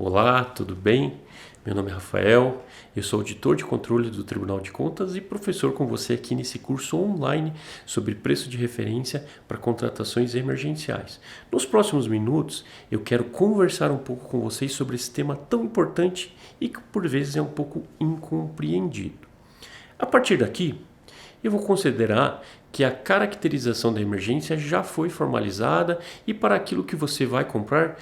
Olá, tudo bem? Meu nome é Rafael, eu sou auditor de controle do Tribunal de Contas e professor com você aqui nesse curso online sobre preço de referência para contratações emergenciais. Nos próximos minutos, eu quero conversar um pouco com vocês sobre esse tema tão importante e que por vezes é um pouco incompreendido. A partir daqui, eu vou considerar que a caracterização da emergência já foi formalizada e para aquilo que você vai comprar,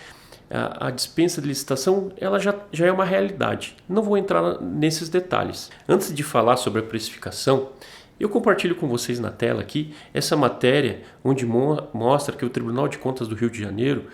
a dispensa de licitação ela já é uma realidade. Não vou entrar nesses detalhes. Antes de falar sobre a precificação, eu compartilho com vocês na tela aqui essa matéria onde mostra que o Tribunal de Contas do Rio de Janeiro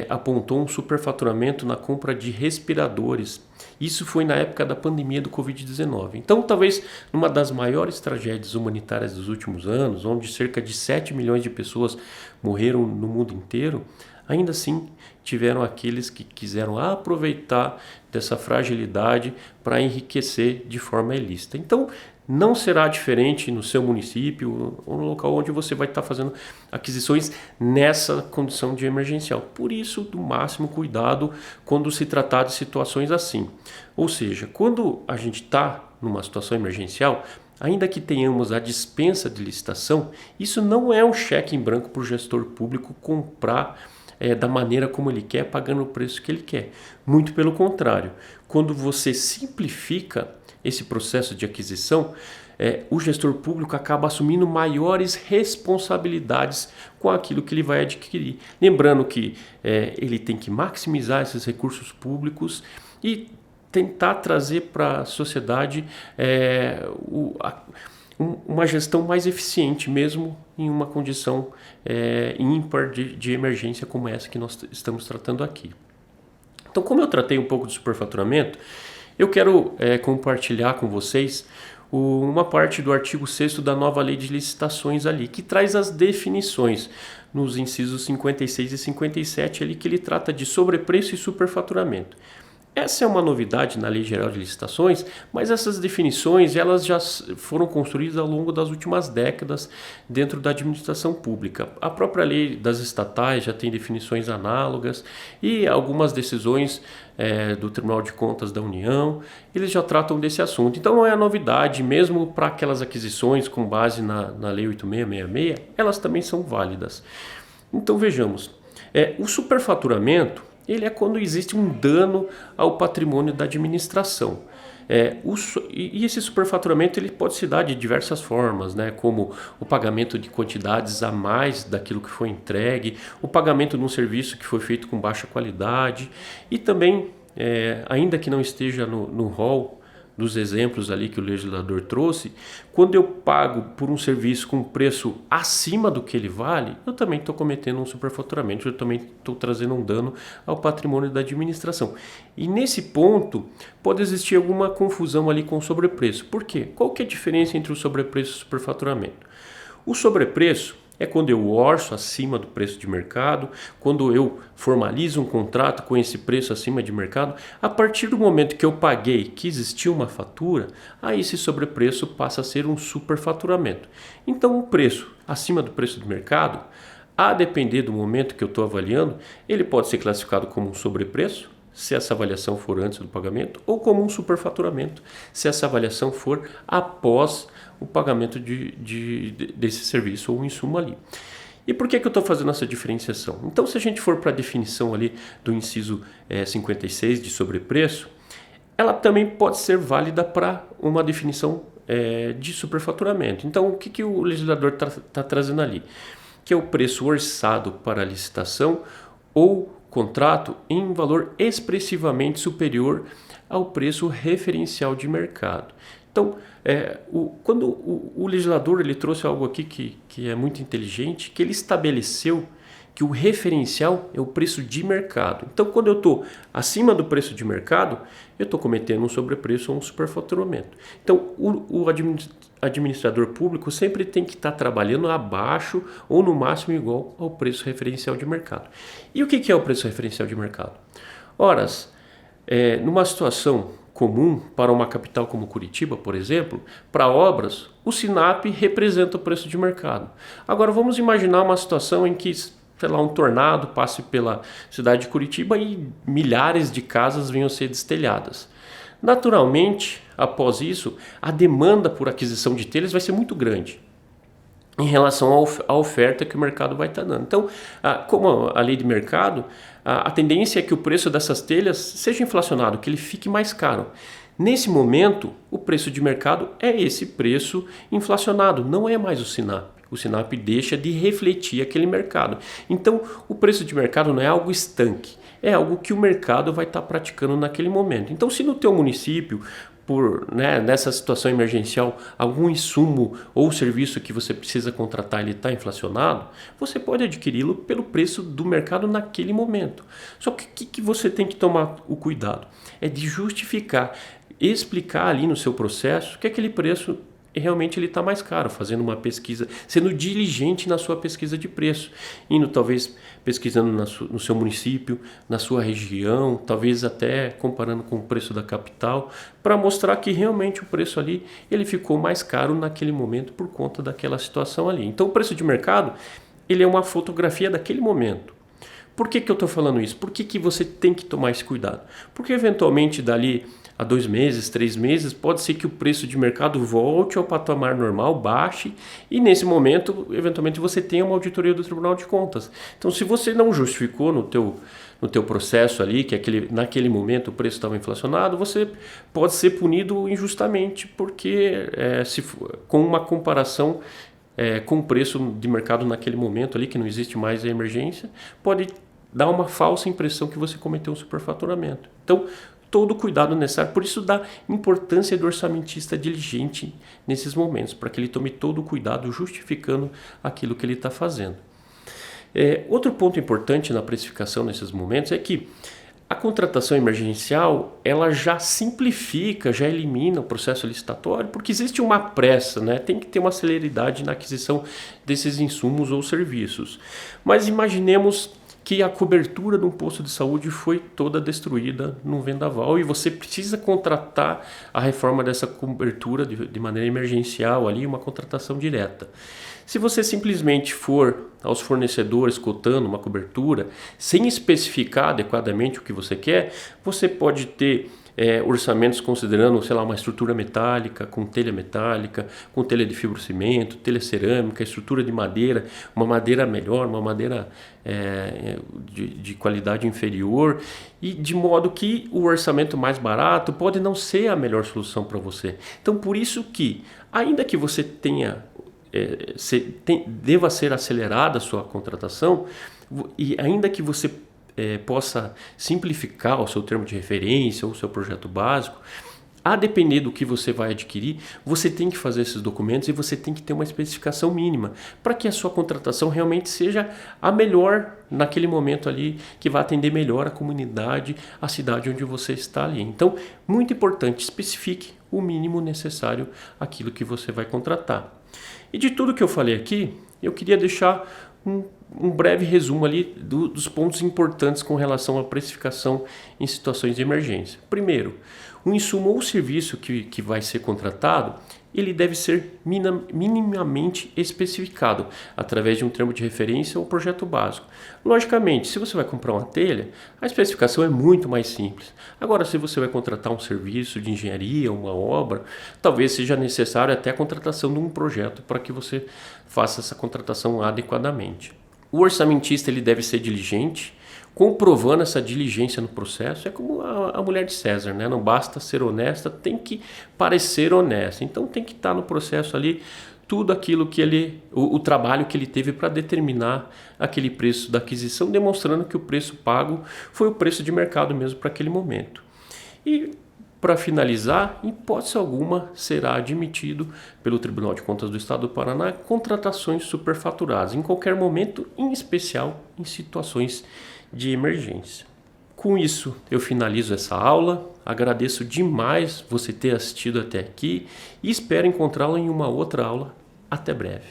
apontou um superfaturamento na compra de respiradores. Isso foi na época da pandemia do Covid-19. Então, talvez uma das maiores tragédias humanitárias dos últimos anos, onde cerca de 7 milhões de pessoas morreram no mundo inteiro, ainda assim tiveram aqueles que quiseram aproveitar dessa fragilidade para enriquecer de forma ilícita. Então, não será diferente no seu município ou no local onde você vai estar fazendo aquisições nessa condição de emergencial. Por isso, do máximo cuidado quando se tratar de situações assim. Ou seja, quando a gente está numa situação emergencial, ainda que tenhamos a dispensa de licitação, isso não é um cheque em branco para o gestor público comprar da maneira como ele quer, pagando o preço que ele quer. Muito pelo contrário, quando você simplifica esse processo de aquisição, o gestor público acaba assumindo maiores responsabilidades com aquilo que ele vai adquirir. Lembrando que ele tem que maximizar esses recursos públicos e tentar trazer para a sociedade uma gestão mais eficiente, mesmo em uma condição ímpar de emergência como essa que nós estamos tratando aqui. Então, como eu tratei um pouco do superfaturamento, eu quero compartilhar com vocês uma parte do artigo 6º da nova lei de licitações ali, que traz as definições nos incisos 56 e 57 ali, que ele trata de sobrepreço e superfaturamento. Essa é uma novidade na Lei Geral de Licitações, mas essas definições elas já foram construídas ao longo das últimas décadas dentro da administração pública. A própria lei das estatais já tem definições análogas e algumas decisões do Tribunal de Contas da União, eles já tratam desse assunto. Então não é novidade, mesmo para aquelas aquisições com base na Lei 8666, elas também são válidas. Então vejamos, o superfaturamento ele é quando existe um dano ao patrimônio da administração. E esse superfaturamento ele pode se dar de diversas formas, né? Como o pagamento de quantidades a mais daquilo que foi entregue, o pagamento de um serviço que foi feito com baixa qualidade e também, ainda que não esteja no rol dos exemplos ali que o legislador trouxe, quando eu pago por um serviço com preço acima do que ele vale, eu também estou cometendo um superfaturamento, eu também estou trazendo um dano ao patrimônio da administração. E nesse ponto pode existir alguma confusão ali com o sobrepreço. Por quê? Qual que é a diferença entre o sobrepreço e o superfaturamento? O sobrepreço é quando eu orço acima do preço de mercado, quando eu formalizo um contrato com esse preço acima de mercado. A partir do momento que eu paguei, que existiu uma fatura, aí esse sobrepreço passa a ser um superfaturamento. Então o preço acima do preço de mercado, a depender do momento que eu estou avaliando, ele pode ser classificado como um sobrepreço, se essa avaliação for antes do pagamento, ou como um superfaturamento, se essa avaliação for após o pagamento desse serviço ou insumo ali. E por que eu estou fazendo essa diferenciação? Então, se a gente for para a definição ali do inciso 56 de sobrepreço, ela também pode ser válida para uma definição de superfaturamento. Então, o que o legislador está trazendo ali? Que é o preço orçado para a licitação ou contrato em valor expressivamente superior ao preço referencial de mercado. Então, quando o legislador ele trouxe algo aqui que é muito inteligente, que ele estabeleceu que o referencial é o preço de mercado. Então, quando eu estou acima do preço de mercado, eu estou cometendo um sobrepreço ou um superfaturamento. Então, o administrador público sempre tem que estar trabalhando abaixo ou no máximo igual ao preço referencial de mercado. E o que é o preço referencial de mercado? Ora, numa situação comum para uma capital como Curitiba, por exemplo, para obras, o SINAP representa o preço de mercado. Agora vamos imaginar uma situação em que sei lá, um tornado passe pela cidade de Curitiba e milhares de casas venham a ser destelhadas. Naturalmente, após isso, a demanda por aquisição de telhas vai ser muito grande em relação à oferta que o mercado vai estar dando. Então, como a lei de mercado, a tendência é que o preço dessas telhas seja inflacionado, que ele fique mais caro. Nesse momento, o preço de mercado é esse preço inflacionado, não é mais o SINAP. O SINAP deixa de refletir aquele mercado. Então, o preço de mercado não é algo estanque, é algo que o mercado vai estar praticando naquele momento. Então, se no teu município, nessa situação emergencial, algum insumo ou serviço que você precisa contratar ele está inflacionado, você pode adquiri-lo pelo preço do mercado naquele momento. Só que o que você tem que tomar o cuidado? É de justificar, explicar ali no seu processo que aquele preço realmente ele está mais caro, fazendo uma pesquisa, sendo diligente na sua pesquisa de preço, indo talvez pesquisando no seu município, na sua região, talvez até comparando com o preço da capital, para mostrar que realmente o preço ali ele ficou mais caro naquele momento por conta daquela situação ali. Então o preço de mercado ele é uma fotografia daquele momento. Por que eu estou falando isso? Por que você tem que tomar esse cuidado? Porque eventualmente dali a 2 meses, 3 meses, pode ser que o preço de mercado volte ao patamar normal, baixe, e nesse momento, eventualmente, você tenha uma auditoria do Tribunal de Contas. Então, se você não justificou no teu processo ali, que naquele momento o preço estava inflacionado, você pode ser punido injustamente, porque com uma comparação com o preço de mercado naquele momento ali, que não existe mais a emergência, pode dar uma falsa impressão que você cometeu um superfaturamento. Então, todo o cuidado necessário, por isso da importância do orçamentista diligente nesses momentos, para que ele tome todo o cuidado justificando aquilo que ele está fazendo. Outro ponto importante na precificação nesses momentos é que a contratação emergencial ela já simplifica, já elimina o processo licitatório, porque existe uma pressa, né? Tem que ter uma celeridade na aquisição desses insumos ou serviços. Mas imaginemos que a cobertura de um posto de saúde foi toda destruída num vendaval e você precisa contratar a reforma dessa cobertura de maneira emergencial, ali, uma contratação direta. Se você simplesmente for aos fornecedores cotando uma cobertura, sem especificar adequadamente o que você quer, você pode ter orçamentos considerando, sei lá, uma estrutura metálica, com telha metálica, com telha de fibrocimento, telha cerâmica, estrutura de madeira, uma madeira melhor, uma madeira de qualidade inferior, e de modo que o orçamento mais barato pode não ser a melhor solução para você. Então, por isso que, ainda que você deva ser acelerada a sua contratação, e ainda que você possa simplificar o seu termo de referência ou o seu projeto básico, a depender do que você vai adquirir, você tem que fazer esses documentos e você tem que ter uma especificação mínima para que a sua contratação realmente seja a melhor naquele momento ali, que vai atender melhor a comunidade, a cidade onde você está ali. Então, muito importante, especifique o mínimo necessário aquilo que você vai contratar. E de tudo que eu falei aqui, eu queria deixar um breve resumo ali dos pontos importantes com relação à precificação em situações de emergência. Primeiro, o insumo ou serviço que vai ser contratado, ele deve ser minimamente especificado através de um termo de referência ou projeto básico. Logicamente, se você vai comprar uma telha, a especificação é muito mais simples. Agora, se você vai contratar um serviço de engenharia, uma obra, talvez seja necessário até a contratação de um projeto para que você faça essa contratação adequadamente. O orçamentista ele deve ser diligente, comprovando essa diligência no processo. É como a mulher de César, né? Não basta ser honesta, tem que parecer honesta. Então tem que estar no processo ali tudo aquilo que o trabalho que ele teve para determinar aquele preço da aquisição, demonstrando que o preço pago foi o preço de mercado mesmo para aquele momento. E para finalizar, em hipótese alguma será admitido pelo Tribunal de Contas do Estado do Paraná contratações superfaturadas em qualquer momento, em especial em situações de emergência. Com isso, eu finalizo essa aula. Agradeço demais você ter assistido até aqui e espero encontrá-lo em uma outra aula. Até breve.